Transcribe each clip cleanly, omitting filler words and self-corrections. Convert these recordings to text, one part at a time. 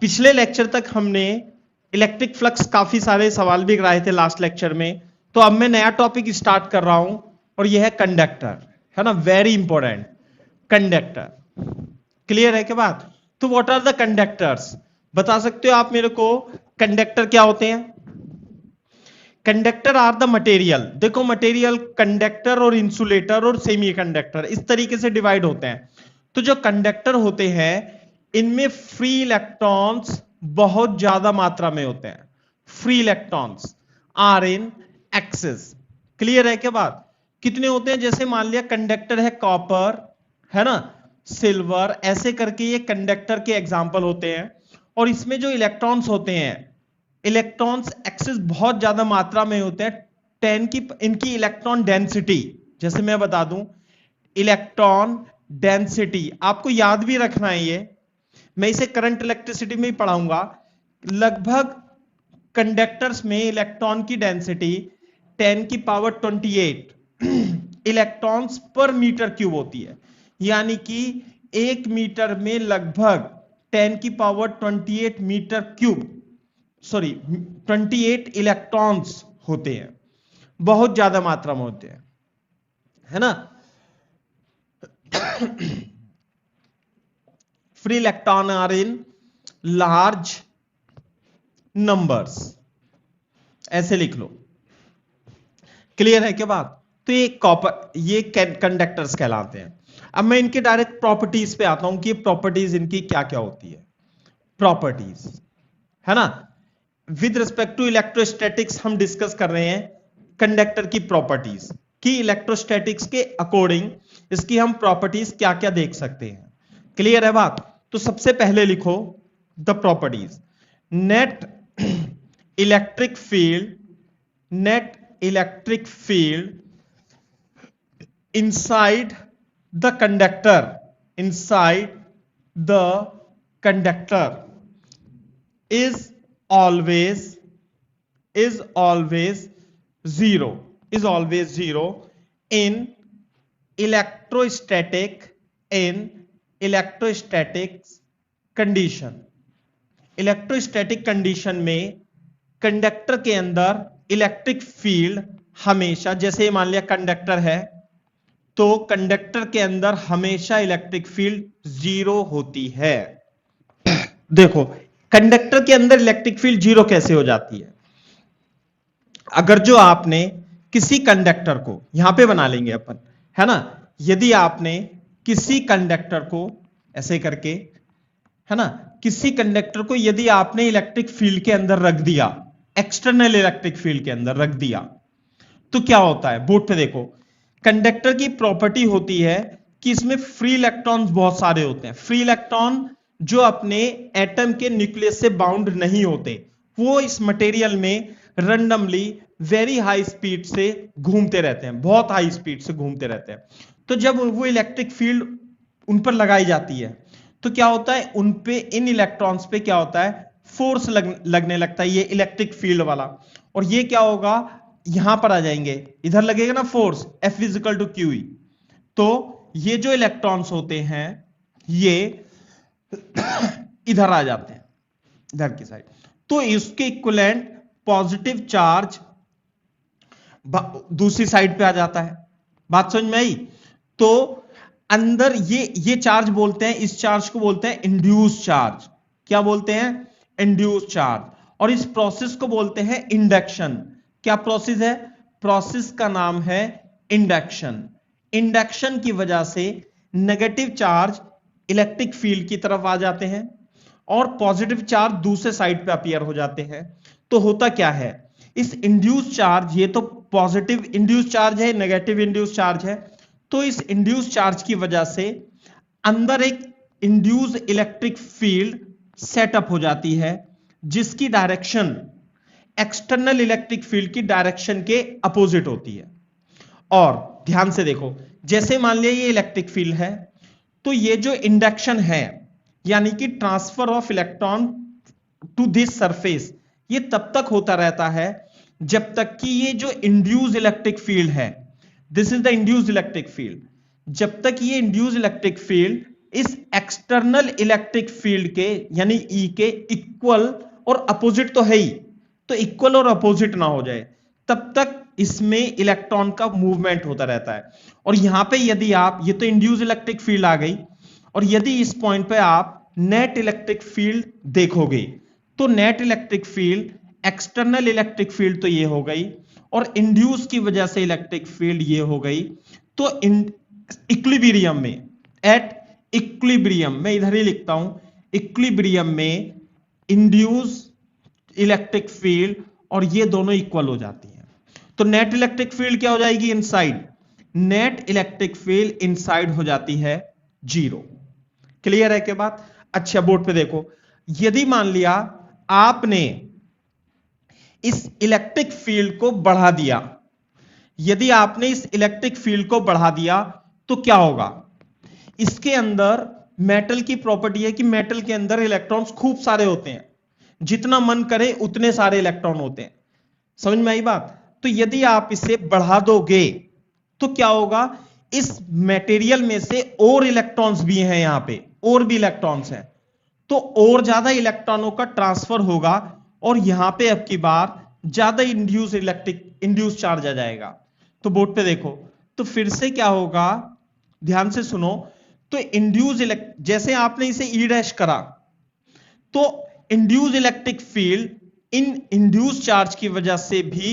पिछले लेक्चर तक हमने इलेक्ट्रिक फ्लक्स काफी सारे सवाल भी कराए थे लास्ट लेक्चर में, तो अब मैं नया टॉपिक स्टार्ट कर रहा हूं और यह है कंडक्टर, है ना, वेरी इंपॉर्टेंट कंडक्टर। क्लियर है क्या बात? तो व्हाट आर द कंडक्टर्स, बता सकते हो आप मेरे को कंडक्टर क्या होते हैं? कंडक्टर आर द मटेरियल, देखो मटेरियल कंडक्टर और इंसुलेटर और सेमीकंडक्टर इस तरीके से डिवाइड होते हैं। तो जो कंडक्टर होते हैं इनमें फ्री इलेक्ट्रॉन्स बहुत ज्यादा मात्रा में होते हैं। Free electrons are in excess. Clear है क्या बात? कितने होते हैं? जैसे मान लिया कंडक्टर है कॉपर, है ना, सिल्वर, ऐसे करके ये कंडक्टर के एग्जाम्पल होते हैं। और इसमें जो इलेक्ट्रॉन्स होते हैं, इलेक्ट्रॉन्स एक्सेस बहुत ज्यादा मात्रा में होते हैं। 10 की इनकी इलेक्ट्रॉन डेंसिटी, जैसे मैं बता दूं इलेक्ट्रॉन डेंसिटी, आपको याद भी रखना है ये, मैं इसे करंट इलेक्ट्रिसिटी में ही पढ़ाऊंगा। लगभग कंडक्टर्स में इलेक्ट्रॉन की डेंसिटी 10 की पावर 28 इलेक्ट्रॉन्स पर मीटर क्यूब होती है। यानी कि 1 मीटर में लगभग 10 की power 28 metre cube, sorry 28 electrons होते हैं, बहुत ज्यादा मात्रा में होते हैं, है ना। Free electron are in large numbers, ऐसे लिख लो। क्लियर है क्या बात? तो ये कॉपर, ये कंडक्टर्स कहलाते हैं। अब मैं इनके डायरेक्ट प्रॉपर्टीज पे आता हूं कि प्रॉपर्टीज इनकी क्या क्या होती है। प्रॉपर्टीज, है ना, विद रिस्पेक्ट टू इलेक्ट्रोस्टैटिक्स हम डिस्कस कर रहे हैं कंडक्टर की प्रॉपर्टीज कि इलेक्ट्रोस्टैटिक्स के अकॉर्डिंग इसकी हम प्रॉपर्टीज क्या क्या देख सकते हैं। क्लियर है बात? तो सबसे पहले लिखो the properties. Net electric field, net electric field inside the conductor, inside the conductor is always zero, is always zero in electrostatic, in electrostatic condition। Electrostatic condition में कंडक्टर के अंदर इलेक्ट्रिक फील्ड हमेशा, जैसे मान लिया कंडक्टर है तो conductor के अंदर हमेशा इलेक्ट्रिक फील्ड जीरो होती है। देखो कंडक्टर के अंदर इलेक्ट्रिक फील्ड जीरो कैसे हो जाती है? अगर जो आपने किसी कंडक्टर को यहां पे बना लेंगे अपन, है ना, यदि आपने किसी कंडक्टर को ऐसे करके, है ना, किसी कंडक्टर को यदि आपने इलेक्ट्रिक फील्ड के अंदर रख दिया, एक्सटर्नल इलेक्ट्रिक फील्ड के अंदर रख दिया, तो क्या होता है? बोर्ड पे देखो, कंडक्टर की प्रॉपर्टी होती है कि इसमें फ्री इलेक्ट्रॉन्स बहुत सारे होते हैं। फ्री इलेक्ट्रॉन जो अपने एटम के न्यूक्लियस से बाउंड नहीं होते, वो इस मटेरियल में रैंडमली वेरी हाई स्पीड से घूमते रहते हैं, बहुत हाई स्पीड से घूमते रहते हैं। तो जब वो इलेक्ट्रिक फील्ड उन पर लगाई जाती है तो क्या होता है? उन पे, इन इलेक्ट्रॉन्स पे क्या होता है? फोर्स लगने लगता है, ये इलेक्ट्रिक फील्ड वाला। और ये क्या होगा? यहां पर आ जाएंगे, इधर लगेगा ना force, F equal to q. तो ये जो इलेक्ट्रॉन्स होते हैं ये इधर आ जाते हैं, इधर की साइड। तो इसके इक्विवेलेंट पॉजिटिव चार्ज दूसरी साइड पे आ जाता है। बात समझ में आई? तो अंदर ये चार्ज बोलते हैं, इस चार्ज को बोलते हैं इंड्यूस चार्ज। क्या बोलते हैं? Induce charge. और इस प्रोसेस को बोलते हैं इंडक्शन। क्या प्रोसेस है? प्रोसेस का नाम है इंडक्शन। इंडक्शन की वजह से नेगेटिव चार्ज इलेक्ट्रिक फील्ड की तरफ आ जाते हैं और पॉजिटिव चार्ज दूसरे साइड पे अपीयर हो जाते हैं। तो होता क्या है? इस इंड्यूस चार्ज, ये तो पॉजिटिव इंड्यूस चार्ज है, नेगेटिव इंड्यूस चार्ज है, तो इस इंड्यूस चार्ज की वजह से अंदर एक इंड्यूस इलेक्ट्रिक फील्ड सेटअप हो जाती है जिसकी डायरेक्शन एक्सटर्नल इलेक्ट्रिक फील्ड की डायरेक्शन के अपोजिट होती है। और ध्यान से देखो, जैसे मान लिया ये इलेक्ट्रिक फील्ड है, तो ये जो इंडक्शन है यानी कि transfer of electron to this surface, ये तब तक होता रहता है जब तक कि ये जो इंड्यूस इलेक्ट्रिक फील्ड है, this is the induce electric field, जब तक ये इंड्यूस इलेक्ट्रिक फील्ड इस एक्सटर्नल इलेक्ट्रिक फील्ड के यानी ई के इक्वल और अपोजिट तो है ही, तो इक्वल और अपोजिट ना हो जाए तब तक इसमें इलेक्ट्रॉन का मूवमेंट होता रहता है। और यहां पे यदि आप, ये तो इंड्यूस इलेक्ट्रिक फील्ड आ गई, और यदि इस पॉइंट पे आप नेट इलेक्ट्रिक फील्ड देखोगे तो net electric field, external electric field तो ये हो गई, और इंड्यूस की वजह से इलेक्ट्रिक फील्ड ये हो गई। तो इक्विलिब्रियम में, एट इक्विलिब्रियम, मैं इधर ही लिखता हूं, इक्विलिब्रियम में इंड्यूस इलेक्ट्रिक फील्ड और ये दोनों इक्वल हो जाती हैं। तो नेट इलेक्ट्रिक फील्ड क्या हो जाएगी? Inside, net electric field inside हो जाती है 0। क्लियर है के बात? अच्छा, बोर्ड पे देखो, यदि मान लिया आपने इस इलेक्ट्रिक फील्ड को बढ़ा दिया, यदि आपने इस इलेक्ट्रिक फील्ड को बढ़ा दिया तो क्या होगा? इसके अंदर मेटल की प्रॉपर्टी है कि मेटल के अंदर इलेक्ट्रॉन्स खूब सारे होते हैं, जितना मन करे उतने सारे इलेक्ट्रॉन होते हैं। समझ में आई बात? तो यदि आप इसे बढ़ा दोगे तो क्या होगा? इस मटेरियल में से और इलेक्ट्रॉन्स भी हैं, यहां पे और भी इलेक्ट्रॉन्स हैं, तो और ज्यादा इलेक्ट्रॉनों का ट्रांसफर होगा और यहां पे अब की बार ज्यादा इंड्यूस चार्ज आ जाएगा। तो बोर्ड पे देखो, तो फिर से क्या होगा, ध्यान से सुनो, तो जैसे आपने इसे ई डैश करा तो इंड्यूस इलेक्ट्रिक फील्ड इन इंड्यूस चार्ज की वजह से भी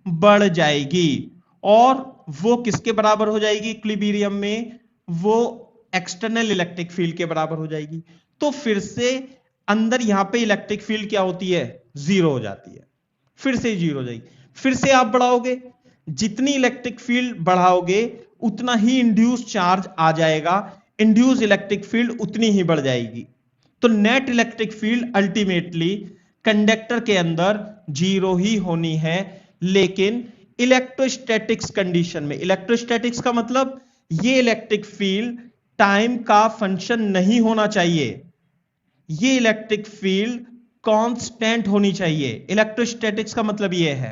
बढ़ जाएगी, और वो किसके बराबर हो जाएगी? इक्विलिब्रियम में वो एक्सटर्नल इलेक्ट्रिक फील्ड के बराबर हो जाएगी। तो फिर से अंदर यहां पे इलेक्ट्रिक फील्ड क्या होती है? 0 हो जाती है, फिर से 0 हो जाएगी। फिर से आप बढ़ाओगे, जितनी इलेक्ट्रिक फील्ड बढ़ाओगे उतना ही इंड्यूस चार्ज आ जाएगा, इंड्यूस इलेक्ट्रिक फील्ड उतनी ही बढ़ जाएगी। तो net electric field ultimately conductor के अंदर 0 ही होनी है। लेकिन इलेक्ट्रोस्टैटिक्स कंडीशन में, इलेक्ट्रोस्टैटिक्स का मतलब ये इलेक्ट्रिक फील्ड टाइम का फंक्शन नहीं होना चाहिए, ये इलेक्ट्रिक फील्ड कांस्टेंट होनी चाहिए। इलेक्ट्रोस्टैटिक्स का मतलब ये है,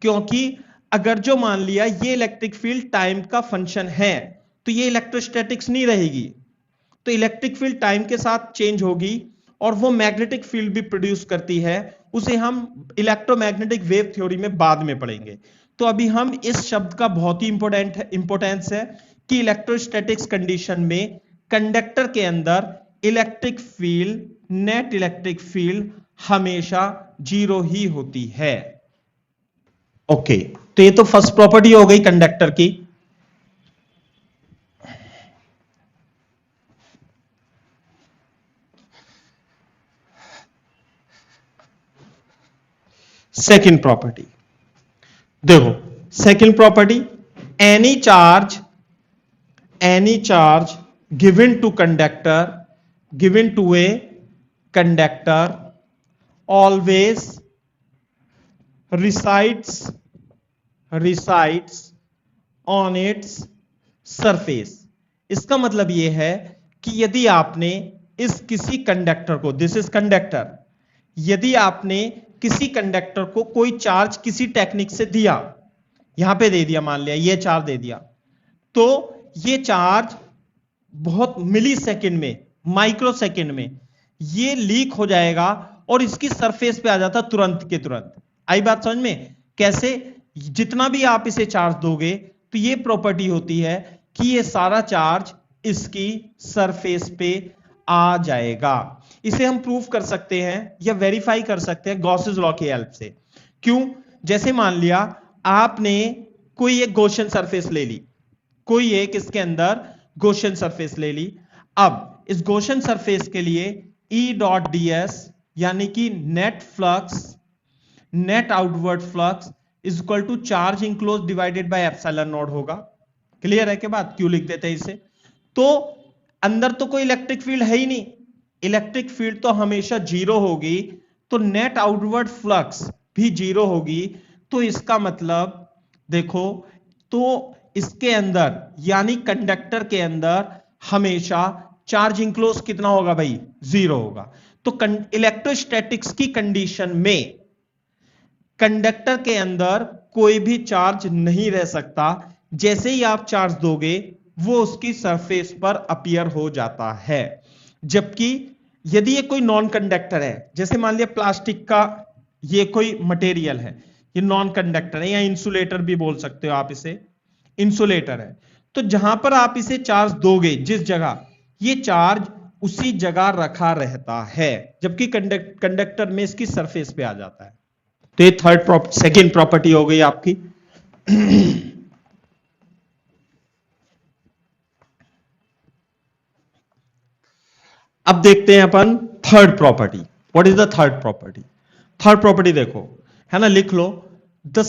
क्योंकि अगर जो मान लिया ये इलेक्ट्रिक फील्ड टाइम का फंक्शन है तो ये इलेक्ट्रोस्टैटिक्स नहीं रहेगी, तो इलेक्ट्रिक फील्ड टाइम के साथ चेंज होगी और वो मैग्नेटिक फील्ड भी प्रोड्यूस करती है। उसे हम इलेक्ट्रोमैग्नेटिक वेव थ्योरी में बाद में पढ़ेंगे। तो अभी हम इस शब्द का बहुत ही इंपॉर्टेंस है कि इलेक्ट्रोस्टैटिक्स कंडीशन में कंडक्टर के अंदर electric field, net electric field हमेशा 0 ही होती है। ओके, तो ये तो फर्स्ट प्रॉपर्टी हो गई कंडक्टर की। सेकेंड प्रॉपर्टी देखो, second property, any charge given to a conductor always resides on its surface। इसका मतलब यह है कि यदि आपने इस किसी कंडक्टर को, दिस इज कंडक्टर, यदि आपने किसी कंडक्टर को कोई चार्ज किसी टेक्निक से दिया, यहां पे दे दिया, मान लिया ये चार्ज दे दिया, तो ये चार्ज बहुत मिली सेकेंड में, माइक्रो सेकेंड में ये लीक हो जाएगा और इसकी सरफेस पे आ जाता तुरंत के तुरंत। आई बात समझ में? कैसे? जितना भी आप इसे चार्ज दोगे तो ये प्रॉपर्टी होती है कि ये सारा चार्ज इसकी सरफेस पे आ जाएगा। इसे हम प्रूव कर सकते हैं या वेरीफाई कर सकते हैं गॉसेस लॉ की हेल्प से। क्यों? जैसे मान लिया आपने कोई एक गॉसियन सरफेस ले ली, कोई एक इसके अंदर गॉसियन सरफेस ले ली। अब इस गॉसियन सरफेस के लिए E डॉट ds यानी कि net flux, net outward flux is equal to charge enclose divided by epsilon naught होगा। क्लियर है के बाद? क्यों लिख देते हैं इसे? तो अंदर तो कोई इलेक्ट्रिक फील्ड है ही नहीं, इलेक्ट्रिक फील्ड तो हमेशा 0 होगी, तो नेट आउटवर्ड फ्लक्स भी 0 होगी। तो इसका मतलब देखो, तो इसके अंदर यानी कंडक्टर के अंदर हमेशा चार्ज इंक्लोज कितना होगा भाई? 0 होगा। तो इलेक्ट्रोस्टैटिक्स की कंडीशन में कंडक्टर के अंदर कोई भी चार्ज नहीं रह सकता, जैसे ही आप चार्ज दोगे वो उसकी सरफेस पर अपीयर हो जाता है। जबकि यदि ये कोई नॉन कंडक्टर है, जैसे मान लिया प्लास्टिक का ये कोई मटेरियल है, ये नॉन कंडक्टर है, या इंसुलेटर भी बोल सकते हो आप इसे, इंसुलेटर है, तो जहां पर आप इसे चार्ज दोगे जिस जगह, ये चार्ज उसी जगह रखा रहता है, जबकि कंडक्टर में इसकी सरफेस पे आ जाता है। तो ये सेकेंड प्रॉपर्टी हो गई आपकी। अब देखते हैं अपन third property. What is the third property? Third property देखो, है ना, लिख लो। The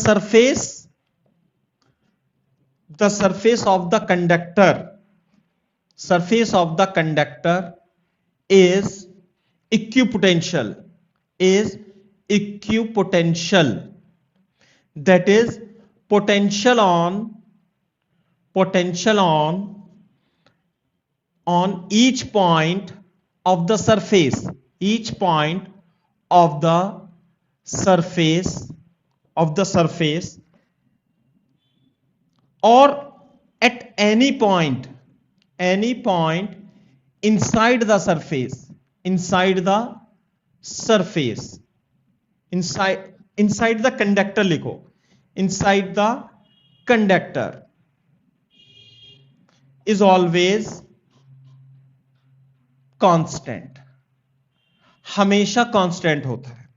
surface of the conductor, surface of the conductor is equipotential, is equipotential, that is potential on each point of the surface, each point of the surface or at any point inside the surface, inside the conductor लिखो, inside the conductor is always constant, हमेशा constant होता है।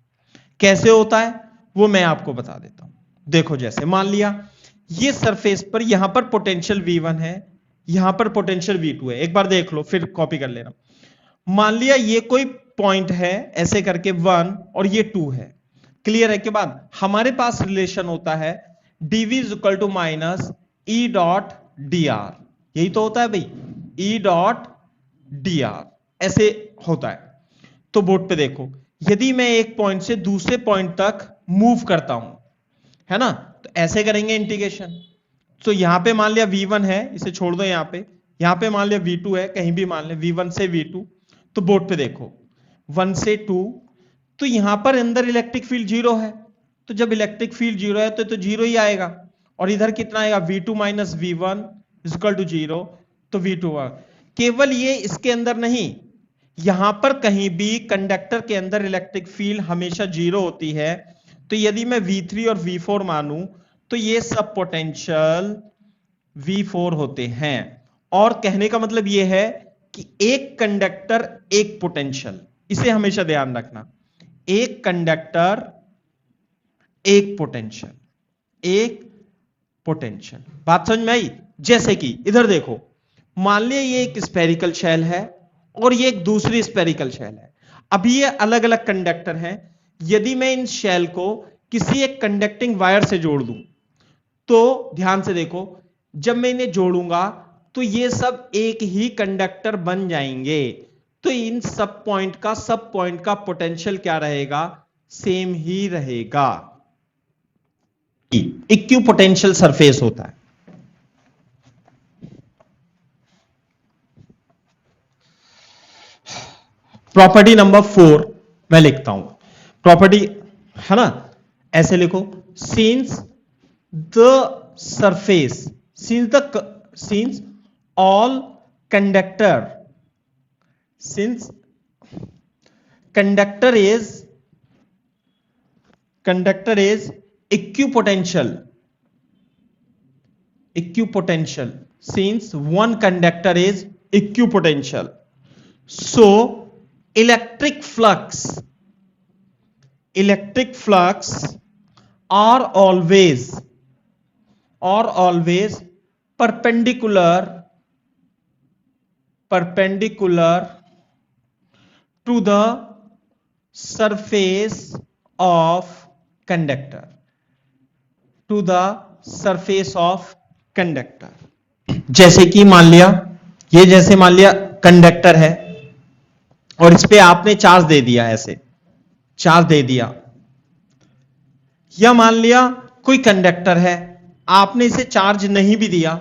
कैसे होता है वो मैं आपको बता देता हूं। देखो, जैसे मान लिया ये सरफेस पर, यहां पर पोटेंशियल V1 है, यहां पर पोटेंशियल V2 है। एक बार देख लो फिर कॉपी कर लेना। मान लिया ये कोई पॉइंट है ऐसे करके 1 और ये 2 है। क्लियर है? के बाद हमारे पास रिलेशन होता है dV is equal to minus E dot dr, यही तो होता है भाई, E डॉट dr ऐसे होता है। तो बोर्ड पे देखो, यदि मैं एक पॉइंट से दूसरे पॉइंट तक मूव करता हूं, है ना, तो ऐसे करेंगे इंटीग्रेशन। तो यहां पे मान लिया V1 है, इसे छोड़ दो, यहां पे मान लिया V2 है, कहीं भी मान लिया V1 से V2। तो बोर्ड पे देखो 1 से 2, तो यहां पर अंदर इलेक्ट्रिक फील्ड 0 है, तो जब इलेक्ट्रिक फील्ड 0 है तो 0 ही आएगा। और इधर कितना आएगा? V2 minus V1 equal to 0, तो V2 केवल ये इसके अंदर नहीं, यहां पर कहीं भी कंडक्टर के अंदर इलेक्ट्रिक फील्ड हमेशा 0 होती है। तो यदि मैं V3 और V4 मानूं तो ये सब पोटेंशियल V4 होते हैं। और कहने का मतलब यह है कि एक कंडक्टर एक पोटेंशियल, इसे हमेशा ध्यान रखना, एक कंडक्टर एक पोटेंशियल, एक पोटेंशियल। बात समझ में आई? जैसे कि इधर देखो, मान लिया ये एक स्फेरिकल शेल है और ये एक दूसरी स्फेरिकल शेल है। अभी ये अलग अलग कंडक्टर हैं। यदि मैं इन शेल को किसी एक कंडक्टिंग वायर से जोड़ दूं, तो ध्यान से देखो, जब मैं इन्हें जोड़ूंगा तो ये सब एक ही कंडक्टर बन जाएंगे। तो इन सब पॉइंट का पोटेंशियल क्या रहेगा? सेम ही रहेगा। इक्विपोटेंशियल सरफेस होता है। प्रॉपर्टी नंबर 4 मैं लिखता हूं। प्रॉपर्टी, है ना, ऐसे लिखो, since the surface, since all conductor, since conductor is equipotential, since one conductor is equipotential, so electric flux are always perpendicular to the surface of conductor, to the surface of conductor। जैसे कि मान लिया, ये जैसे मान लिया conductor है और इस पे आपने चार्ज दे दिया, ऐसे चार्ज दे दिया, या मान लिया कोई कंडक्टर है, आपने इसे चार्ज नहीं भी दिया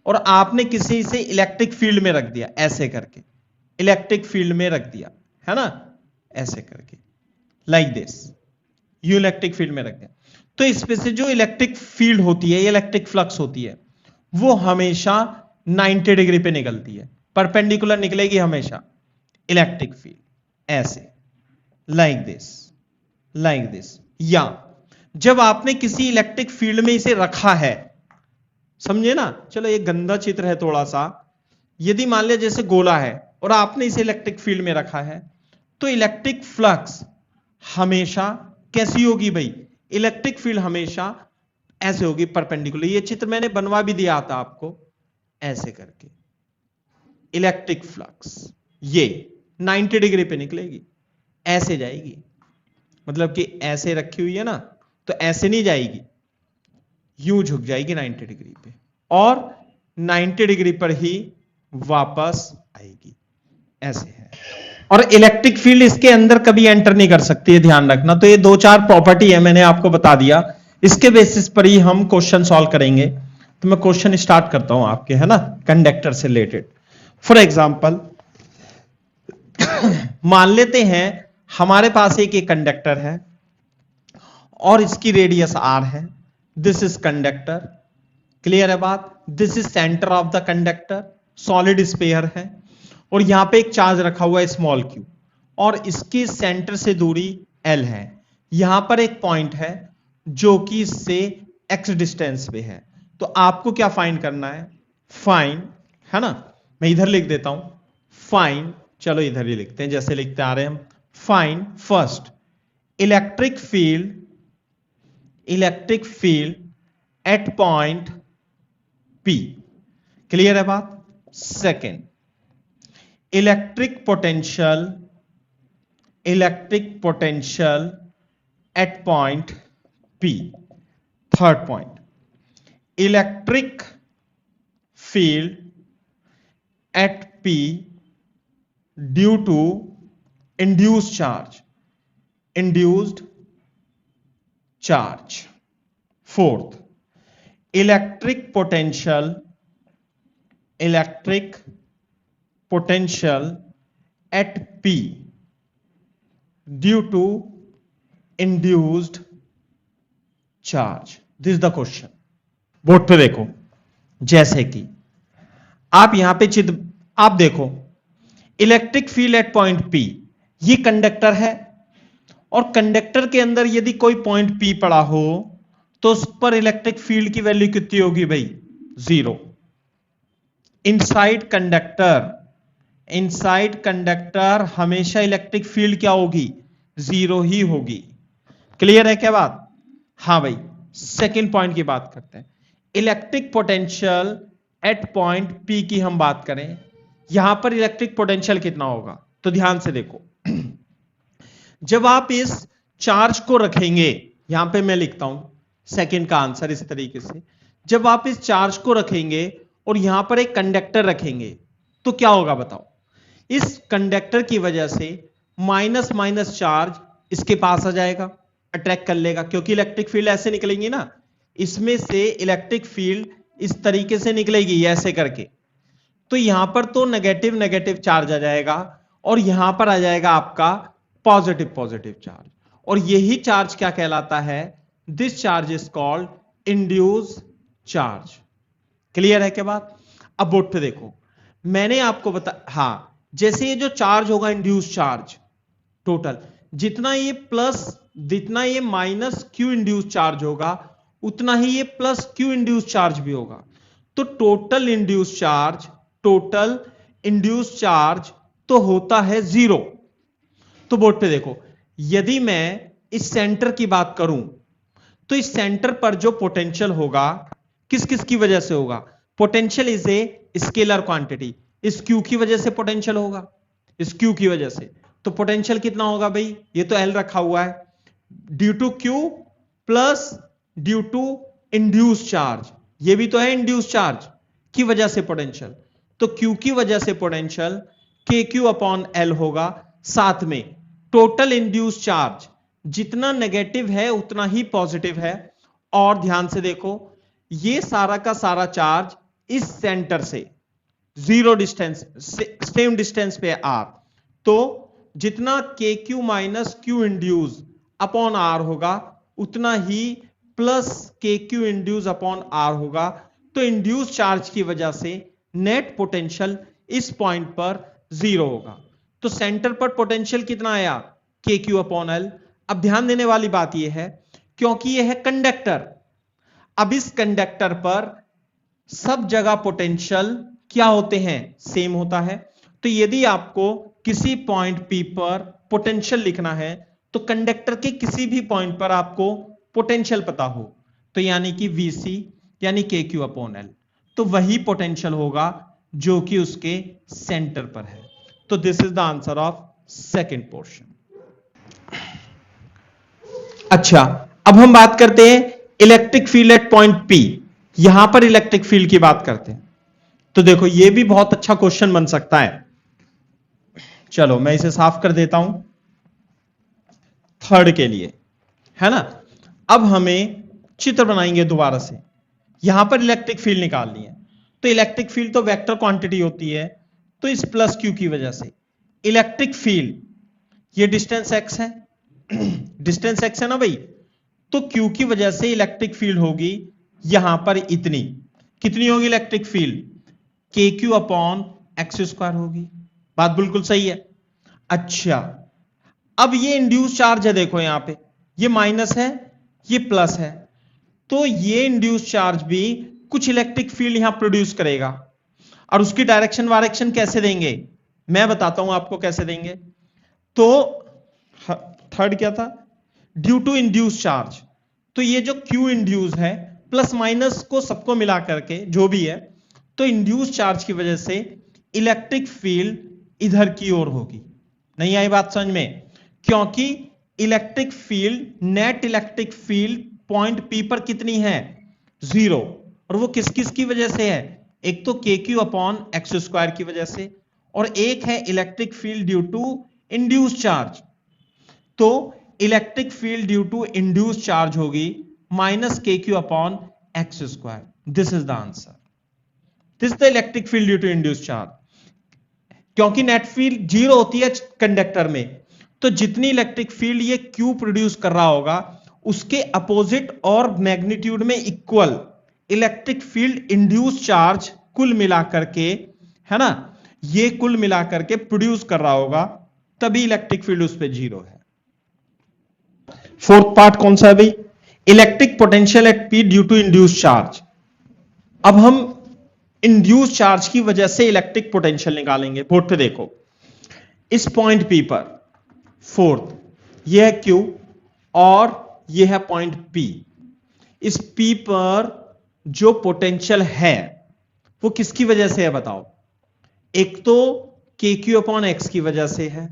और आपने किसी से इलेक्ट्रिक फील्ड में रख दिया, ऐसे करके इलेक्ट्रिक फील्ड में रख दिया, है ना, ऐसे करके, like this, you electric field में रख दिया। तो इसमें से जो इलेक्ट्रिक फील्ड होती है, इलेक्ट्रिक फ्लक्स होती है, वो हमेशा 90 डिग्री पे निकलती है, परपेंडिकुलर निकलेगी हमेशा इलेक्ट्रिक फील्ड, ऐसे लाइक दिस। या जब आपने किसी इलेक्ट्रिक फील्ड में इसे रखा है, समझे ना, चलो ये गंदा चित्र है थोड़ा सा, यदि मान लिया जैसे गोला है और आपने इसे इलेक्ट्रिक फील्ड में रखा है, तो इलेक्ट्रिक फ्लक्स हमेशा कैसी होगी भाई, इलेक्ट्रिक फील्ड हमेशा ऐसे होगी परपेंडिकुलर। ये चित्र मैंने बनवा भी दिया था आपको, ऐसे करके इलेक्ट्रिक फ्लक्स ये 90 डिग्री पे निकलेगी, ऐसे जाएगी, मतलब कि ऐसे रखी हुई है ना, तो ऐसे नहीं जाएगी, यूं झुक जाएगी 90 डिग्री पे और 90 डिग्री पर ही वापस आएगी, ऐसे है। और इलेक्ट्रिक फील्ड इसके अंदर कभी एंटर नहीं कर सकती है, ध्यान रखना। तो ये 2-4 प्रॉपर्टी है, मैंने आपको बता दिया, इसके बेसिस पर ही हम क्वेश्चन सॉल्व करेंगे। तो मैं क्वेश्चन स्टार्ट करता हूं आपके, है ना, कंडक्टर से रिलेटेड। फॉर एग्जाम्पल मान लेते हैं हमारे पास एक कंडक्टर है और इसकी रेडियस r है, दिस इज कंडक्टर, क्लियर है बात। This is centre of the conductor, solid sphere है, और यहां पे एक चार्ज रखा हुआ है स्मॉल q, और इसके सेंटर से दूरी l है। यहां पर एक पॉइंट है जो कि इससे x डिस्टेंस पे है। तो आपको क्या फाइंड करना है, फाइंड, है ना, मैं इधर लिख देता हूं फाइंड, चलो इधर ही लिखते हैं जैसे लिखते आ रहे हैं हम। Find first electric field at point P, clear है बात। Second electric potential at point P। Third point electric field at P due to induced charge. Fourth electric potential at P due to induced charge. This the question. Board पे देखो, जैसे कि आप यहां पे चित्र आप देखो, electric field at point P, ये कंडक्टर है, और कंडक्टर के अंदर यदि कोई पॉइंट P पड़ा हो तो उस पर इलेक्ट्रिक फील्ड की वैल्यू कितनी होगी भाई, 0। इनसाइड कंडक्टर हमेशा इलेक्ट्रिक फील्ड क्या होगी, 0 ही होगी। क्लियर है क्या बात। हां भाई, सेकेंड पॉइंट की बात करते हैं। Electric potential at point P की हम बात करें, यहां पर इलेक्ट्रिक पोटेंशियल कितना होगा, तो ध्यान से देखो, जब आप इस चार्ज को रखेंगे, यहां पे मैं लिखता हूं सेकंड का आंसर इस तरीके से, जब आप इस चार्ज को रखेंगे और यहां पर एक कंडक्टर रखेंगे तो क्या होगा बताओ। इस कंडक्टर की वजह से माइनस माइनस चार्ज इसके पास आ जाएगा, अट्रैक्ट कर लेगा, क्योंकि इलेक्ट्रिक फील्ड ऐसे निकलेंगी ना, इसमें से इलेक्ट्रिक फील्ड इस तरीके से निकलेगी ऐसे करके, तो यहां पर तो नेगेटिव नेगेटिव चार्ज आ जाएगा और यहां पर आ जाएगा आपका पॉजिटिव पॉजिटिव चार्ज, और यही चार्ज क्या कहलाता है, this charge is called induce charge. Clear है क्या बात। अब बोर्ड पे देखो, मैंने आपको हां, जैसे ये जो चार्ज होगा इंड्यूस चार्ज, टोटल जितना ये प्लस जितना ये माइनस क्यू इंड्यूस चार्ज होगा उतना ही ये प्लस क्यू इंड्यूस चार्ज भी होगा, तो टोटल इंड्यूस चार्ज तो होता है 0। तो बोर्ड पे देखो, यदि मैं इस सेंटर की बात करूं तो इस सेंटर पर जो पोटेंशियल होगा किस किस की वजह से होगा, potential is a scalar quantity, इस क्यू की वजह से पोटेंशियल होगा, इस क्यू की वजह से, तो पोटेंशियल कितना होगा भाई, ये तो एल रखा हुआ है, due to q plus due to induce charge, ये भी तो है इंड्यूस चार्ज की वजह से पोटेंशियल, तो क्यू की वजह से पोटेंशियल के क्यू अपॉन एल होगा, साथ में टोटल इंड्यूस चार्ज जितना नेगेटिव है उतना ही पॉजिटिव है। और ध्यान से देखो, ये सारा का सारा चार्ज इस सेंटर से 0 डिस्टेंस सेम डिस्टेंस पे आर, तो जितना k q minus q induce upon r होगा उतना ही plus k q induce upon r होगा, तो इंड्यूस चार्ज की वजह से नेट पोटेंशियल इस पॉइंट पर 0 होगा। तो सेंटर पर पोटेंशियल कितना आया, के क्यू अपॉन एल। अब ध्यान देने वाली बात यह है, क्योंकि यह है कंडक्टर, अब इस कंडक्टर पर सब जगह पोटेंशियल क्या होते हैं, सेम होता है। तो यदि आपको किसी पॉइंट P पर पोटेंशियल लिखना है तो कंडक्टर के किसी भी पॉइंट पर आपको पोटेंशियल पता हो, तो यानी कि VC यानी के क्यू अपॉन एल, तो वही पोटेंशियल होगा जो कि उसके सेंटर पर है। तो this is the answer of second portion. अच्छा, अब हम बात करते हैं electric field at point P। यहां पर इलेक्ट्रिक फील्ड की बात करते हैं। तो देखो यह भी बहुत अच्छा क्वेश्चन बन सकता है। चलो मैं इसे साफ कर देता हूं थर्ड के लिए, है ना। अब हमें चित्र बनाएंगे दोबारा से। यहां पर इलेक्ट्रिक फील्ड निकालनी है, तो इलेक्ट्रिक फील्ड तो वेक्टर क्वांटिटी होती है, तो इस प्लस क्यू की वजह से इलेक्ट्रिक फील्ड, ये डिस्टेंस x है, डिस्टेंस x है ना भाई, तो q की वजह से इलेक्ट्रिक फील्ड होगी यहां पर इतनी, कितनी होगी इलेक्ट्रिक फील्ड, के क्यू अपॉन एक्स स्क्वायर होगी। बात बिल्कुल सही है। अच्छा, अब ये इंड्यूस चार्ज है, देखो यहां पे ये माइनस है, ये प्लस है, तो ये इंड्यूस चार्ज भी कुछ इलेक्ट्रिक फील्ड यहां प्रोड्यूस करेगा। और उसकी डायरेक्शन वायरेक्शन कैसे देंगे, मैं बताता हूं आपको कैसे देंगे। तो थर्ड क्या था, ड्यू टू इंड्यूस चार्ज, तो ये जो क्यू इंड्यूस है प्लस माइनस को सबको मिला करके जो भी है, तो इंड्यूस चार्ज की वजह से इलेक्ट्रिक फील्ड इधर की ओर होगी। नहीं आई बात समझ में, क्योंकि electric field, net electric field point P पर कितनी है, 0, और वो किस किस की वजह से है, एक तो k q upon x square की वजह से, और एक है electric field due to induce charge. तो electric field due to induce charge होगी minus k q upon x square. This is the answer, this is the electric field due to induce charge. क्योंकि net field 0 होती है conductor में, तो जितनी electric field ये q produce कर रहा होगा उसके अपोजिट और मैग्नीट्यूड में equal electric field induce charge कुल मिलाकर के, है ना, ये कुल मिलाकर के प्रोड्यूस कर रहा होगा, तभी इलेक्ट्रिक फील्ड उस पर 0 है। फोर्थ पार्ट कौन सा है भाई, electric potential at P due to induce charge. अब हम इंड्यूस चार्ज की वजह से इलेक्ट्रिक पोटेंशियल निकालेंगे। बोर्ड पे देखो, इस पॉइंट P पर, फोर्थ, यह है Q और यह है पॉइंट P। इस P पर जो पोटेंशियल है वो किसकी वजह से है बताओ, एक तो के क्यू अपॉन एक्स की वजह से है,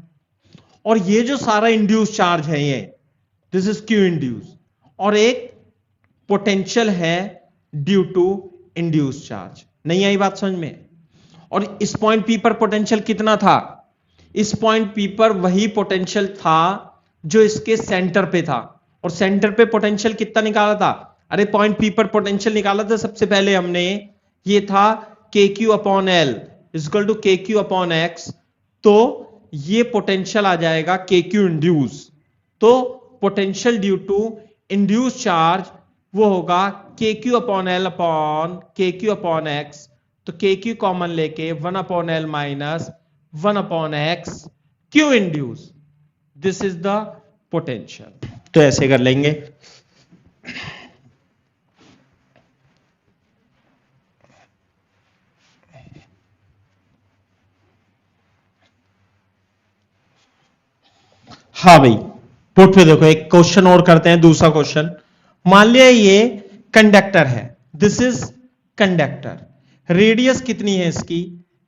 और ये जो सारा इंड्यूस चार्ज है ये, दिस इज क्यू इंड्यूस, और एक पोटेंशियल है ड्यू टू इंड्यूस चार्ज। नहीं आई बात समझ में। और इस पॉइंट P पर पोटेंशियल कितना था, इस पॉइंट P पर वही पोटेंशियल था जो इसके सेंटर पे था, और सेंटर पे पोटेंशियल कितना निकाला था, अरे पॉइंट P पर पोटेंशियल निकाला था सबसे पहले हमने, ये था k q upon L equal to k q upon x, तो ये पोटेंशियल आ जाएगा के क्यू इंड्यूस, तो potential due to induce charge वो होगा k q upon L upon k q upon x, तो के क्यू कॉमन लेके 1 upon L minus 1 upon x q induce, this is the potential. तो ऐसे कर लेंगे। हाँ भाई, बोर्ड पे देखो एक क्वेश्चन और करते हैं, दूसरा क्वेश्चन। मान लिया ये कंडक्टर है, दिस इज कंडक्टर, रेडियस कितनी है इसकी,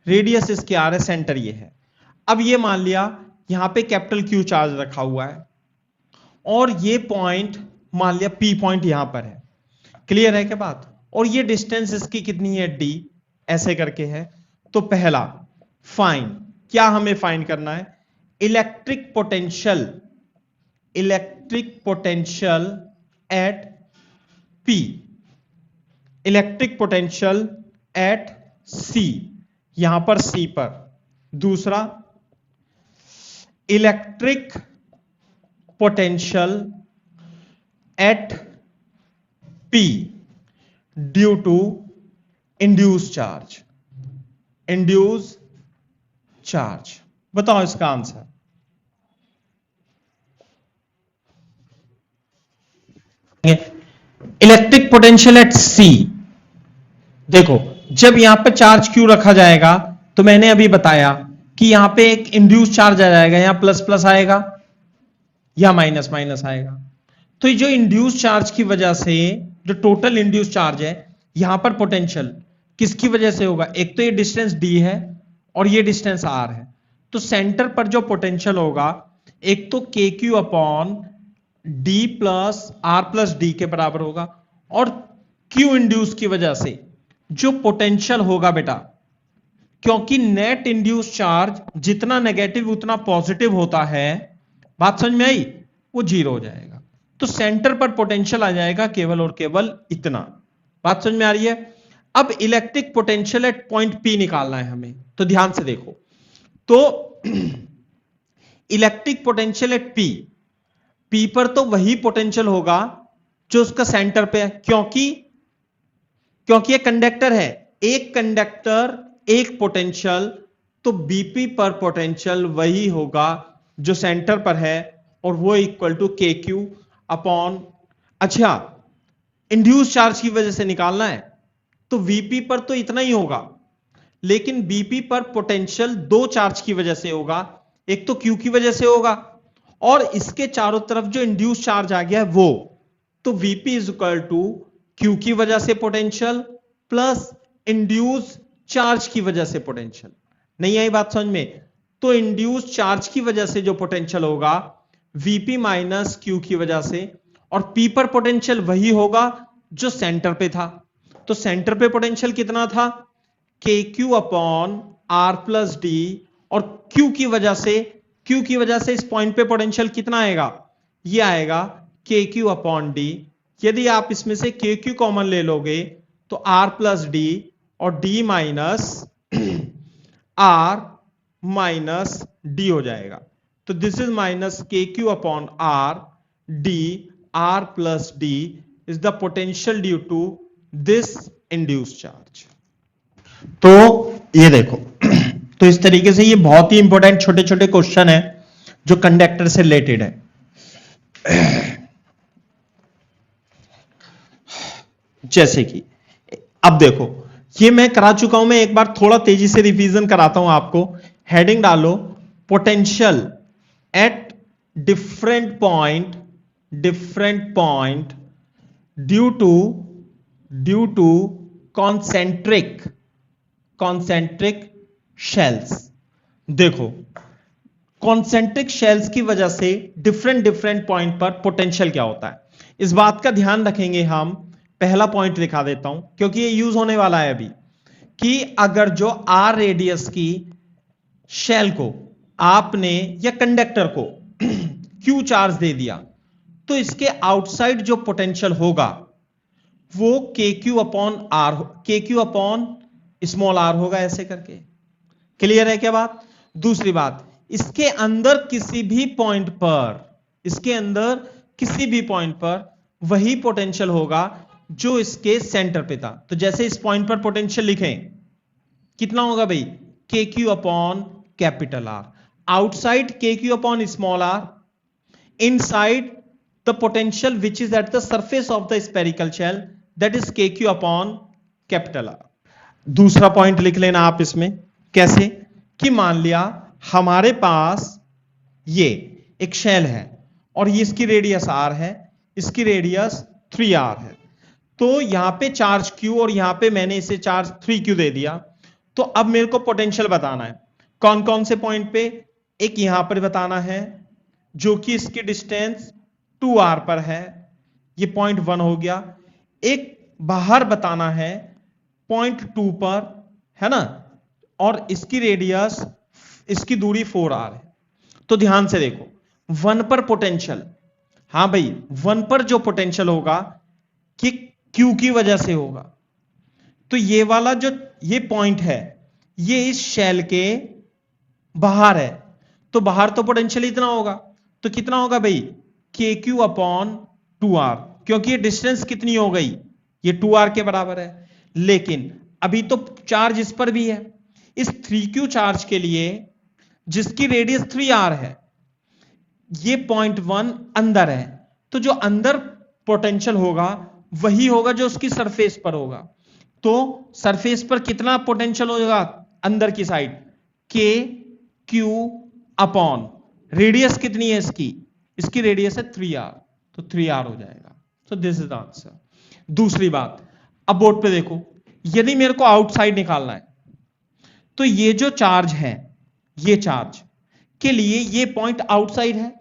रेडियस इसकी आर है, सेंटर ये है। अब ये मान लिया यहां पे कैपिटल क्यू चार्ज रखा हुआ है, और ये पॉइंट मान लिया P पॉइंट यहां पर है, क्लियर है क्या बात, और ये डिस्टेंस इसकी कितनी है D, ऐसे करके है। तो पहला फाइन, क्या हमें फाइन करना है, electric potential, electric potential at P, electric potential at C, यहां पर C पर। दूसरा, electric potential at P due to induce charge, induce charge. बताओ इसका answer. Electric potential at C. देखो, जब यहां पर चार्ज क्यू रखा जाएगा तो मैंने अभी बताया कि यहां पे एक इंड्यूस चार्ज आ जाएगा, यहां प्लस प्लस आएगा या माइनस माइनस आएगा। तो जो इंड्यूस चार्ज की वजह से जो टोटल इंड्यूस चार्ज है, यहां पर पोटेंशियल किसकी वजह से होगा? एक तो ये डिस्टेंस डी है और ये डिस्टेंस आर है। तो सेंटर पर जो पोटेंशियल होगा, एक तो k q upon d plus r plus d के बराबर होगा, और क्यू इंड्यूस की वजह से जो पोटेंशियल होगा बेटा, क्योंकि नेट इंड्यूस चार्ज जितना नेगेटिव उतना पॉजिटिव होता है, बात समझ में आई, वो जीरो हो जाएगा। तो सेंटर पर पोटेंशियल आ जाएगा केवल और केवल इतना। बात समझ में आ रही है? अब electric potential at point P निकालना है हमें, तो ध्यान से देखो। तो electric potential eight P, P पर तो वही पोटेंशियल होगा जो उसका सेंटर पे है, क्योंकि ये कंडक्टर है, एक कंडक्टर एक पोटेंशियल, तो बीपी पर पोटेंशियल वही होगा जो सेंटर पर है, और वो equal to k q upon, अच्छा इंड्यूस चार्ज की वजह से निकालना है तो वीपी पर तो इतना ही होगा, लेकिन बीपी पर पोटेंशियल दो चार्ज की वजह से होगा, एक तो क्यू की वजह से होगा और इसके चारों तरफ जो इंड्यूस चार्ज आ गया है वो, तो VP is equal to q की वजह से पोटेंशियल प्लस इंड्यूस चार्ज की वजह से पोटेंशियल। नहीं आई बात समझ में? तो इंड्यूस चार्ज की वजह से जो पोटेंशियल होगा वीपी माइनस क्यू की वजह से, और पी पर पोटेंशियल वही होगा जो सेंटर पे था। तो सेंटर पे पोटेंशियल कितना था? K q upon r plus d, और क्यू की वजह से इस पॉइंट पे पोटेंशियल कितना आएगा? ये आएगा के क्यू अपॉन डी। यदि आप इसमें से के क्यू कॉमन ले लोगे तो आर प्लस डी और d minus r minus d हो जाएगा। तो this is minus k q upon r d, r plus d is the potential due to this induce charge. तो ये देखो, तो इस तरीके से ये बहुत ही इंपॉर्टेंट छोटे छोटे क्वेश्चन है जो कंडक्टर से रिलेटेड है। जैसे कि अब देखो, ये मैं करा चुका हूं, मैं एक बार थोड़ा तेजी से रिवीजन कराता हूं आपको। हेडिंग डालो potential at different point due to concentric shells. देखो, कॉन्सेंट्रिक शेल्स की वजह से डिफरेंट पॉइंट पर पोटेंशियल क्या होता है, इस बात का ध्यान रखेंगे हम। पहला पॉइंट दिखा देता हूं क्योंकि ये यूज होने वाला है अभी, कि अगर जो आर रेडियस की शेल को आपने या कंडक्टर को क्यू चार्ज दे दिया, तो इसके आउटसाइड जो पोटेंशियल होगा वो के क्यू अपॉन स्मॉल आर होगा, ऐसे करके। क्लियर है क्या बात? दूसरी बात, इसके अंदर किसी भी पॉइंट पर वही पोटेंशियल होगा जो इसके सेंटर पे था। तो जैसे इस पॉइंट पर पोटेंशियल लिखें, कितना होगा भाई? K q upon capital R, outside k q upon small r, inside the potential which is at the surface of the spherical shell, that is k q upon capital R. दूसरा point लिख लेना आप इसमें, कैसे कि मान लिया हमारे पास ये एक शेल है और ये इसकी रेडियस आर है, इसकी रेडियस 3r है। तो यहां पे चार्ज q और यहां पे मैंने इसे चार्ज 3q दे दिया। तो अब मेरे को पोटेंशियल बताना है कौन कौन से पॉइंट पे। एक यहां पर बताना है जो कि इसकी डिस्टेंस 2r पर है, ये पॉइंट 1 हो गया। एक बाहर बताना है पॉइंट 2 पर, है ना, और इसकी रेडियस, इसकी दूरी 4r है। तो ध्यान से देखो, 1 पर पोटेंशियल, हां भाई 1 पर जो पोटेंशियल होगा कि Q की वजह से होगा। तो ये वाला जो ये पॉइंट है ये इस शेल के बाहर है, तो बाहर तो पोटेंशियल इतना होगा, तो कितना होगा भाई? के क्यू अपॉन 2r, क्योंकि ये डिस्टेंस कितनी हो गई? ये 2r के बराबर है। लेकिन अभी तो चार्ज इस पर भी है, इस 3q चार्ज के लिए जिसकी रेडियस 3r है, ये पॉइंट 1 अंदर है, तो जो अंदर पोटेंशियल होगा वही होगा जो उसकी सरफेस पर होगा। तो सरफेस पर कितना पोटेंशियल होगा अंदर की साइड, के क्यू अपॉन रेडियस कितनी है इसकी, इसकी रेडियस है 3r, तो 3r हो जाएगा। तो दिस इज द आंसर। दूसरी बात, अब बोर्ड पे देखो, यदि मेरे को आउटसाइड निकालना है तो ये जो चार्ज है, ये चार्ज के लिए ये पॉइंट आउटसाइड है,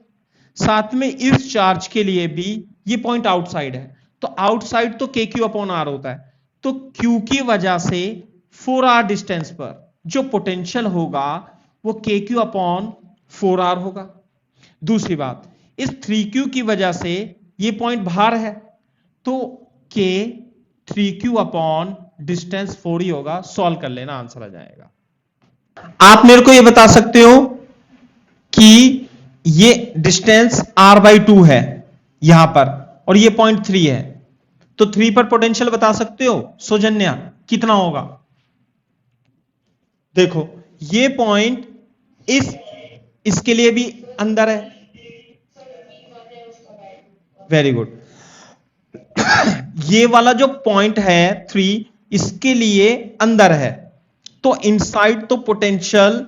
साथ में इस चार्ज के लिए भी ये पॉइंट आउटसाइड है, तो आउटसाइड तो के क्यू अपॉन आर होता है, तो क्यू की वजह से 4r डिस्टेंस पर जो पोटेंशियल होगा वो के क्यू अपॉन 4r होगा। दूसरी बात, इस 3q की वजह से ये पॉइंट बाहर है, तो के 3q अपॉन डिस्टेंस 4 ही होगा। सॉल्व कर लेना, आंसर आ जाएगा। आप मेरे को ये बता सकते हो कि ये डिस्टेंस r/2 है यहां पर और ये पॉइंट 3 है, तो 3 पर पोटेंशियल बता सकते हो सौजन्या कितना होगा? देखो ये पॉइंट इसके लिए भी अंदर है, वेरी गुड। ये वाला जो पॉइंट है 3 इसके लिए अंदर है, तो इनसाइड तो पोटेंशियल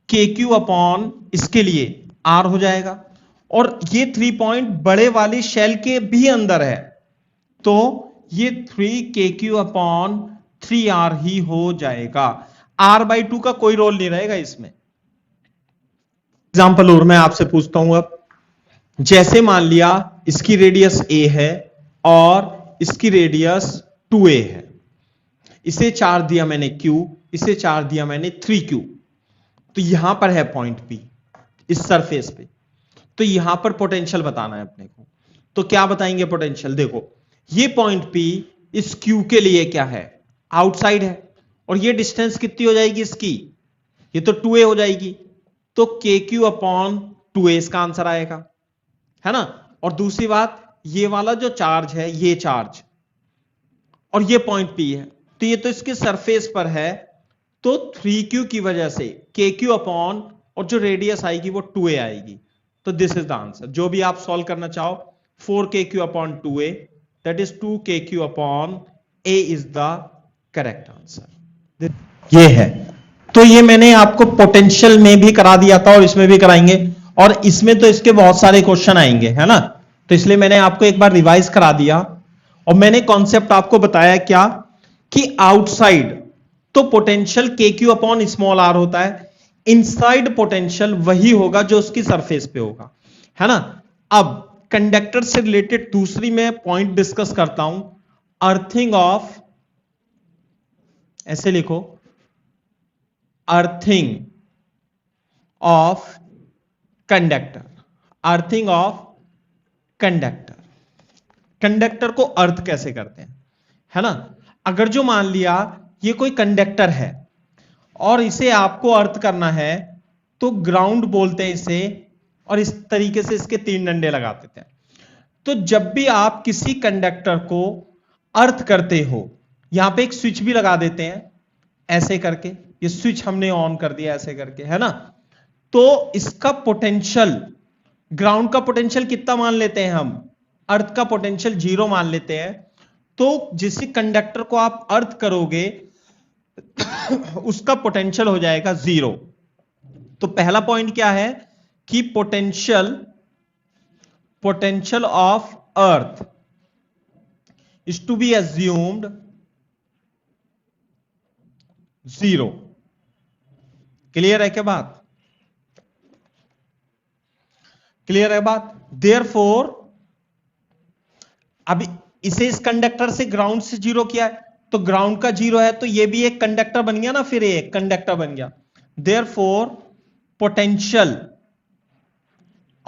के क्यू अपॉन इसके लिए आर हो जाएगा, और ये 3 पॉइंट बड़े वाली शेल के भी अंदर है, तो ये 3 के क्यू अपॉन 3r ही हो जाएगा। r/2 का कोई रोल नहीं रहेगा इसमें। एग्जाम्पल और मैं आपसे पूछता हूं अब, जैसे मान लिया इसकी रेडियस a है और इसकी रेडियस 2a है, इसे चार्ज दिया मैंने q, इसे चार्ज दिया मैंने 3q, तो यहां पर है पॉइंट P इस सरफेस पे, तो यहां पर पोटेंशियल बताना है अपने को। तो क्या बताएंगे पोटेंशियल? देखो ये पॉइंट P इस Q के लिए क्या है, आउटसाइड है, और ये डिस्टेंस कितनी हो जाएगी इसकी, ये तो 2a हो जाएगी, तो KQ अपॉन 2a इसका आंसर आएगा, है ना। और दूसरी बात, ये वाला जो चार्ज है, ये चार्ज और ये पॉइंट P है, तो ये तो इसके सरफेस पर है, तो 3q की वजह से KQ अपॉन और जो रेडियस आएगी वो 2a आएगी, तो दिस इज द आंसर। जो भी आप सॉल्व करना चाहो, 4KQ upon 2a that is 2KQ upon a is the correct answer. ये है, तो ये मैंने आपको पोटेंशियल में भी करा दिया था और इसमें भी कराएंगे, और इसमें तो इसके बहुत सारे क्वेश्चन आएंगे, है ना, तो इसलिए मैंने आपको एक बार रिवाइज करा दिया। और मैंने कॉन्सेप्ट आपको बताया क्या, कि आउटसाइड तो पोटेंशियल के क्यू अपॉन स्मॉल आर होता है, इनसाइड पोटेंशियल वही होगा जो उसकी सरफेस पे होगा, है ना। अब कंडक्टर से रिलेटेड दूसरी मैं पॉइंट डिस्कस करता हूं, अर्थिंग ऑफ, ऐसे लिखो, earthing of conductor, earthing of conductor. Conductor को अर्थ कैसे करते हैं, है ना। अगर जो मान लिया ये कोई कंडक्टर है और इसे आपको अर्थ करना है, तो ग्राउंड बोलते हैं इसे, और इस तरीके से इसके 3 डंडे लगा देते हैं। तो जब भी आप किसी कंडक्टर को अर्थ करते हो, यहां पे एक स्विच भी लगा देते हैं ऐसे करके, ये स्विच हमने ऑन कर दिया ऐसे करके, है ना, तो इसका पोटेंशियल, ग्राउंड का पोटेंशियल कितना मान लेते हैं हम, अर्थ का पोटेंशियल 0 मान लेते हैं, तो जिस कंडक्टर को आप अर्थ करोगे उसका पोटेंशियल हो जाएगा 0। तो पहला पॉइंट क्या है कि potential of earth is to be assumed 0। Clear है क्या बात, क्लियर है बात। देयरफॉर अभी इसे इस कंडक्टर से ग्राउंड से 0 किया है, तो ग्राउंड का 0 है, तो ये भी एक कंडक्टर बन गया ना, फिर एक कंडक्टर बन गया। Therefore potential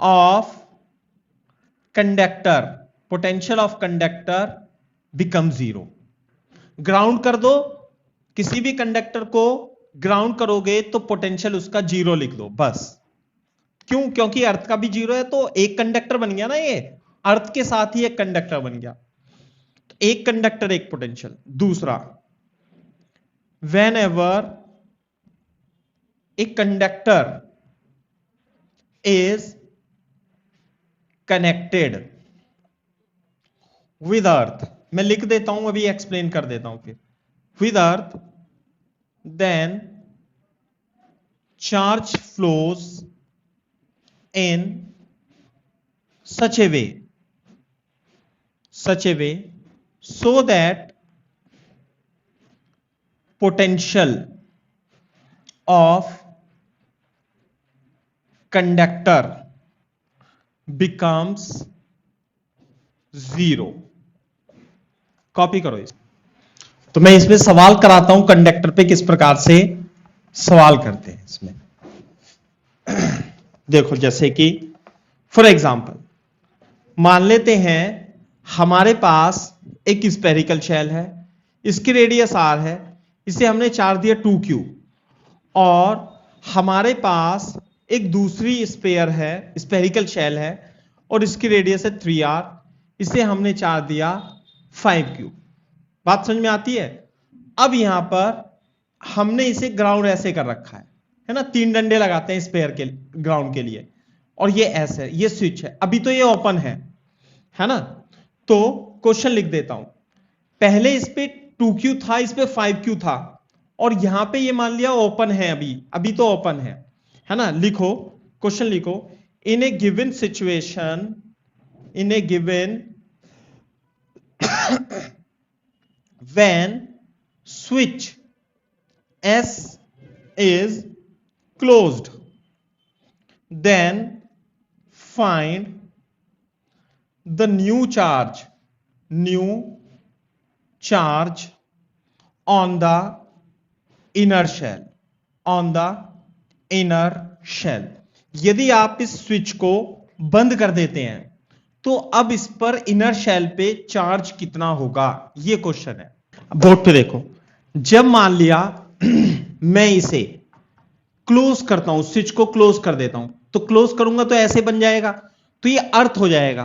of conductor, potential of conductor become 0। Ground कर दो, किसी भी कंडक्टर को ग्राउंड करोगे तो पोटेंशियल उसका 0 लिख दो बस। क्यों? क्योंकि अर्थ का भी 0 है, तो एक कंडक्टर बन गया ना, ये अर्थ के साथ ही एक कंडक्टर बन गया, तो एक कंडक्टर एक पोटेंशियल। दूसरा, when ever a conductor is connected with अर्थ, मैं लिख देता हूं, अभी एक्सप्लेन कर देता हूं फिर, with earth, then charge flows in such a way so that potential of conductor becomes zero। Copy करो इस, तो मैं इसमें सवाल कराता हूं कंडक्टर पे किस प्रकार से सवाल करते हैं इसमें। देखो जैसे कि फॉर एग्जांपल मान लेते हैं हमारे पास एक स्फेरिकल शेल है, इसकी रेडियस r है, इसे हमने चार्ज दिया 2q, और हमारे पास एक दूसरी स्फेयर है, स्फेरिकल शेल है, और इसकी रेडियस है 3r, इसे हमने चार्ज दिया 5q। बात समझ में आती है? अब यहां पर हमने इसे ग्राउंड ऐसे कर रखा है ना, 3 डंडे लगाते हैं स्पेयर के ग्राउंड के लिए, और ये ऐसे है, ये स्विच है, अभी तो ये ओपन है ना। तो क्वेश्चन लिख देता हूं, पहले इस पे 2q था, इस पे 5q था, और यहां पे ये मान लिया ओपन है, अभी तो ओपन है ना। लिखो क्वेश्चन लिखो, in a given situation, in a given when switch S is closed, then find the new charge on the inner shell, on the inner shell। यदि आप इस स्विच को बंद कर देते हैं तो अब इस पर इनर शेल पे चार्ज कितना होगा, ये क्वेश्चन है। बोर्ड पे देखो, जब मान लिया मैं इसे क्लोज करता हूं, स्विच को क्लोज कर देता हूं, तो क्लोज करूंगा तो ऐसे बन जाएगा, तो ये अर्थ हो जाएगा।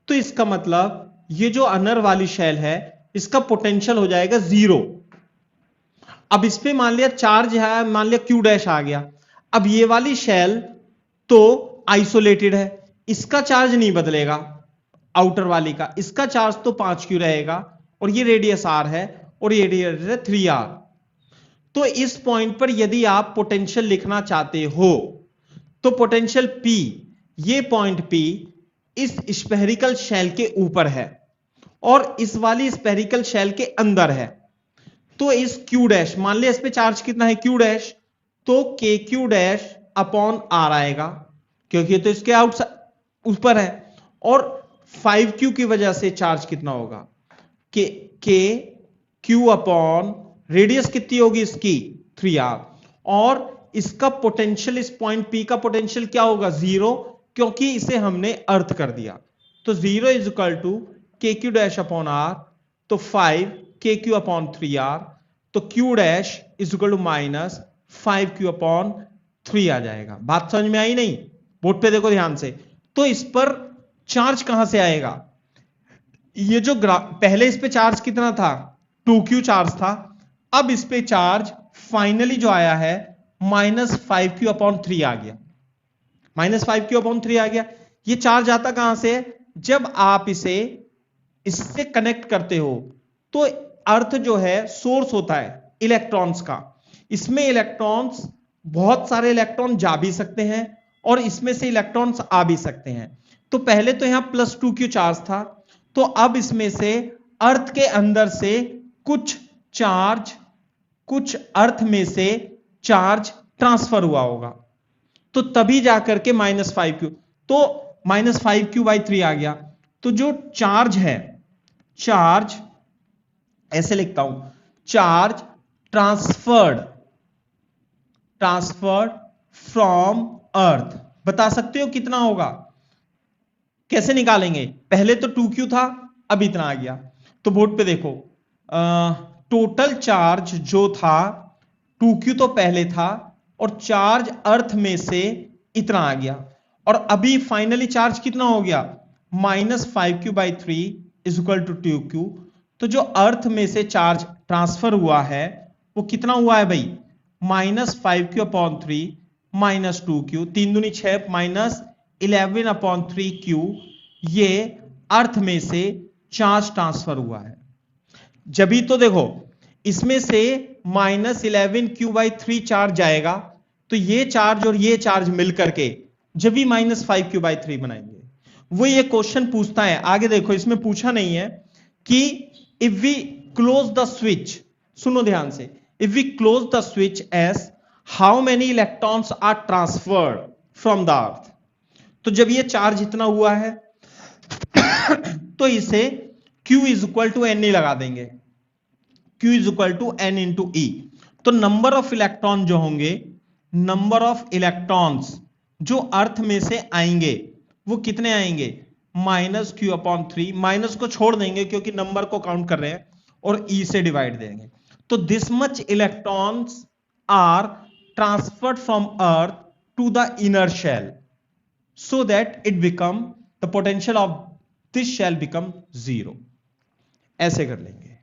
तो इसका मतलब ये जो अनर वाली शेल है इसका पोटेंशियल हो जाएगा 0। अब इस पे मान लिया चार्ज है, मान लिया Q डैश आ गया, अब ये वाली शेल तो आइसोलेटेड है, इसका चार्ज नहीं बदलेगा, आउटर वाली का, इसका चार्ज तो 5Q रहेगा, और ये रेडियस R है, और ये रेडियस है 3R। तो इस पॉइंट पर यदि आप पोटेंशियल लिखना चाहते हो तो पोटेंशियल P, ये पॉइंट P इस स्फेरिकल शेल के ऊपर है और इस वाली स्फेरिकल शेल के अंदर है। तो इस Q डैश, मान लिया इस पे चार्ज कितना है Q डैश, तो KQ डैश अपॉन R आएगा, क्योंकि तो इसके आउटसाइड ऊपर है, और 5Q की वजह से चार्ज कितना होगा KQ अपॉन रेडियस कितनी होगी इसकी 3R, और इसका पोटेंशियल, इस पॉइंट P का पोटेंशियल क्या होगा 0, क्योंकि इसे हमने अर्थ कर दिया। तो 0 is equal to KQ dash upon R, तो 5 KQ अपॉन 3R, तो Q dash is equal to minus 5Q upon 3 आ जाएगा। बात समझ में आई नहीं? बोर्ड पे देखो ध्यान से। तो इस पर चार्ज कहां से आएगा, ये जो पहले इस पे चार्ज कितना था 2Q चार्ज था, अब इस पे चार्ज फाइनली जो आया है माइनस 5Q अपॉन 3 आ गया, माइनस 5Q अपॉन 3 आ गया। ये चार्ज आता कहां से, जब आप इसे इससे कनेक्ट करते हो तो अर्थ जो है सोर्स होता है इलेक्ट्रॉन्स का, इसमें इलेक्ट्रॉन्स, बहुत सारे इलेक्ट्रॉन जा भी सकते हैं और इसमें से इलेक्ट्रॉन्स आ भी सकते हैं। तो पहले तो यहां प्लस 2Q चार्ज था, तो अब इसमें से अर्थ के अंदर से कुछ चार्ज, कुछ अर्थ में से चार्ज ट्रांसफर हुआ होगा, तो तभी जाकर के माइनस 5Q, तो माइनस 5Q/3 आ गया। तो जो चार्ज है, चार्ज ऐसे लिखता हूं, चार्ज ट्रांसफर्ड फ्रॉम अर्थ, बता सकते हो कितना होगा, कैसे निकालेंगे, पहले तो 2Q था, अब इतना आ गया। तो बोर्ड पे देखो, टोटल चार्ज जो था 2Q तो पहले था, और चार्ज अर्थ में से इतना आ गया, और अभी फाइनली चार्ज कितना हो गया minus 5Q/3 is equal to 2Q। तो जो अर्थ में से चार्ज ट्रांसफर हुआ है वो कितना हुआ है भाई, -5q/3 -2q, 3 दूनी 6 -11/3q, ये अर्थ में से चार्ज ट्रांसफर हुआ है। जब भी तो देखो इसमें से -11q/3 चार्ज जाएगा तो ये चार्ज और ये चार्ज मिलकर के जब भी -5q/3 बनाएंगे। वो ये क्वेश्चन पूछता है, आगे देखो इसमें पूछा नहीं है कि if we close the switch, सुनो ध्यान से, if we close the switch S how many electrons are transferred from the earth. तो जब ये चार्ज इतना हुआ है तो इसे Q is equal to n लगा देंगे, Q is equal to n into e. तो नंबर ऑफ इलेक्ट्रॉन जो होंगे, नंबर ऑफ इलेक्ट्रॉन्स जो अर्थ में से आएंगे वो कितने आएंगे, -q/3, माइनस को छोड़ देंगे क्योंकि नंबर को काउंट कर रहे हैं, और ई से डिवाइड देंगे। तो this much electrons are transferred from earth to the inner shell so that it become the potential of this shell become 0। ऐसे कर लेंगे।